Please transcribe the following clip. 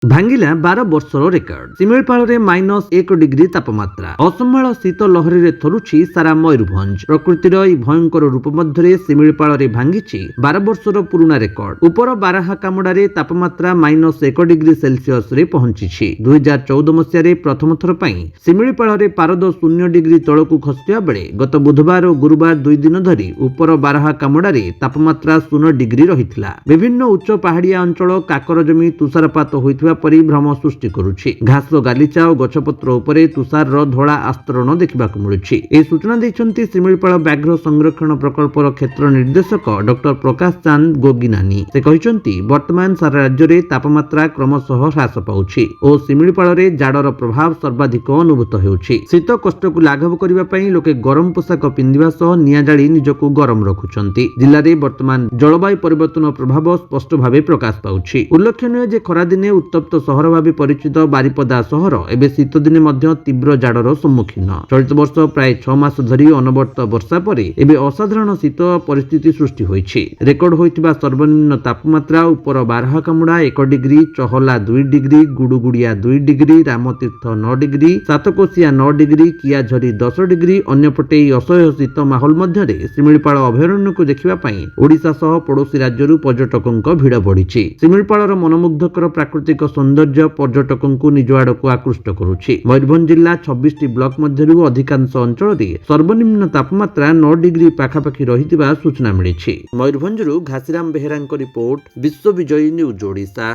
ଭାଙ୍ଗିଲା 12 ବର୍ଷର ରେକର୍ଡ। ଶିମିଳିପାଳରେ -1 ଡିଗ୍ରୀ ତାପମାତ୍ରା। ଅସମ୍ଭାଳ ଶୀତ ଲହରୀରେ ଥରୁଛି ସାରା ମୟୂରଭଞ୍ଜ। ପ୍ରକୃତିର ଏହି ଭୟଙ୍କର ରୂପ ମଧ୍ୟରେ ଶିମିଳିପାଳରେ ଭାଙ୍ଗିଛି 12 ବର୍ଷର ପୁରୁଣା ରେକର୍ଡ। ଉପର ବାରାହାକାମୁଡାରେ ତାପମାତ୍ରା -1 ଡିଗ୍ରୀ ସେଲସିୟସରେ ପହଞ୍ଚିଛି। 2014 ମସିହାରେ ପ୍ରଥମ ଥର ପାଇଁ ଶିମିଳିପାଳରେ ପାରଦ 0 ଡିଗ୍ରୀ ତଳକୁ ଖସିଥିବା ବେଳେ ଗତ ବୁଧବାର ଓ ଗୁରୁବାର 2 ଦିନ ଧରି ଉପର ବାରାହାକାମୁଡାରେ ତାପମାତ୍ରା 0 ଡିଗ୍ରୀ ରହିଥିଲା। ବିଭିନ୍ନ ଉଚ୍ଚ ପାହାଡିଆ ଅଞ୍ଚଳ କାକର ଜମି ତୁଷାରପାତ ହୋଇଥିବା ପରି ଭ୍ରମ ସୃଷ୍ଟି କରୁଛି। ଘାସ ଗାଲିଚା ଓ ଗଛପତ୍ର ଉପରେ ତୁଷାରର ଧଳା ଆସ୍ତରଣ ଦେଖିବାକୁ ମିଳୁଛି। ଏହି ସୂଚନା ଦେଇଛନ୍ତି ଶିମିଳିପାଳ ବ୍ୟାଘ୍ର ସଂରକ୍ଷଣ ପ୍ରକଳ୍ପର କ୍ଷେତ୍ର ନିର୍ଦ୍ଦେଶକ ଡକ୍ଟର ପ୍ରକାଶ ଚାନ୍ଦ ଗୋଗିନାନୀ। ସେ କହିଛନ୍ତି, ବର୍ତ୍ତମାନ ସାରା ରାଜ୍ୟରେ ତାପମାତ୍ରା କ୍ରମଶଃ ହ୍ରାସ ପାଉଛି ଓ ଶିମିଳିପାଳରେ ଜାଡର ପ୍ରଭାବ ସର୍ବାଧିକ ଅନୁଭୂତ ହେଉଛି। ଶୀତ କଷ୍ଟକୁ ଲାଘବ କରିବା ପାଇଁ ଲୋକେ ଗରମ ପୋଷାକ ପିନ୍ଧିବା ସହ ନିଆଁ ଜାଳି ନିଜକୁ ଗରମ ରଖୁଛନ୍ତି। ଜିଲ୍ଲାରେ ବର୍ତ୍ତମାନ ଜଳବାୟୁ ପରିବର୍ତ୍ତନ ପ୍ରଭାବ ସ୍ପଷ୍ଟ ଭାବେ ପ୍ରକାଶ ପାଉଛି। ଉଲ୍ଲେଖନୀୟ ଯେ ଖରାଦିନେ ଉତ୍ତପ୍ତ ସହର ଭାବେ ପରିଚିତ ବାରିପଦା ସହର ଏବେ ଶୀତ ଦିନେ ମଧ୍ୟ ତୀବ୍ର ଜାଡର ସମ୍ମୁଖୀନ। ଚଳିତ ବର୍ଷ ପ୍ରାୟ 6 ମାସ ଧରି ଅନବରତ ବର୍ଷା ପରେ ଏବେ ଅସାଧାରଣ ଶୀତ ପରିସ୍ଥିତି ସୃଷ୍ଟି ହୋଇଛି। ରେକର୍ଡ ହୋଇଥିବା ସର୍ବନିମ୍ନ ତାପମାତ୍ରା ଉପର Barahakamuda 1 degree, Chahala 2 degree, Gudugudia 2 degree, Ramtirtha 9 degree, Satkosia 9 degree, Kiajhari 10 degree. ଅନ୍ୟପଟେ ଏହି ଅସହ୍ୟ ଶୀତ ମାହୋଲ ମଧ୍ୟରେ ଶିମିଳିପାଳ ଅଭୟାରଣ୍ୟକୁ ଦେଖିବା ପାଇଁ ଓଡ଼ିଶା ସହ ପଡୋଶୀ ରାଜ୍ୟରୁ ପର୍ଯ୍ୟଟକଙ୍କ ଭିଡ଼ ବଢିଛି। ଶିମିଳିପାଳର ମନମୁଗ୍ଧକର ପ୍ରାକୃତିକ ସୌନ୍ଦର୍ଯ୍ୟ ପର୍ଯ୍ୟଟକଙ୍କୁ ନିଜ ଆଡକୁ ଆକୃଷ୍ଟ କରୁଛି। ମୟୂରଭଞ୍ଜ ଜିଲ୍ଲା 26ଟି ବ୍ଲକ ମଧ୍ୟରୁ ଅଧିକାଂଶ ଅଞ୍ଚଳରେ ସର୍ବନିମ୍ନ ତାପମାତ୍ରା 9 ଡିଗ୍ରୀ ପାଖାପାଖି ରହିଥିବା ସୂଚନା ମିଳିଛି। ମୟୂରଭଞ୍ଜରୁ ଘାସିରାମ ବେହେରାଙ୍କ ରିପୋର୍ଟ, ବିଶ୍ୱ ବିଜୟୀ ନ୍ୟୁଜ ଓଡ଼ିଶା।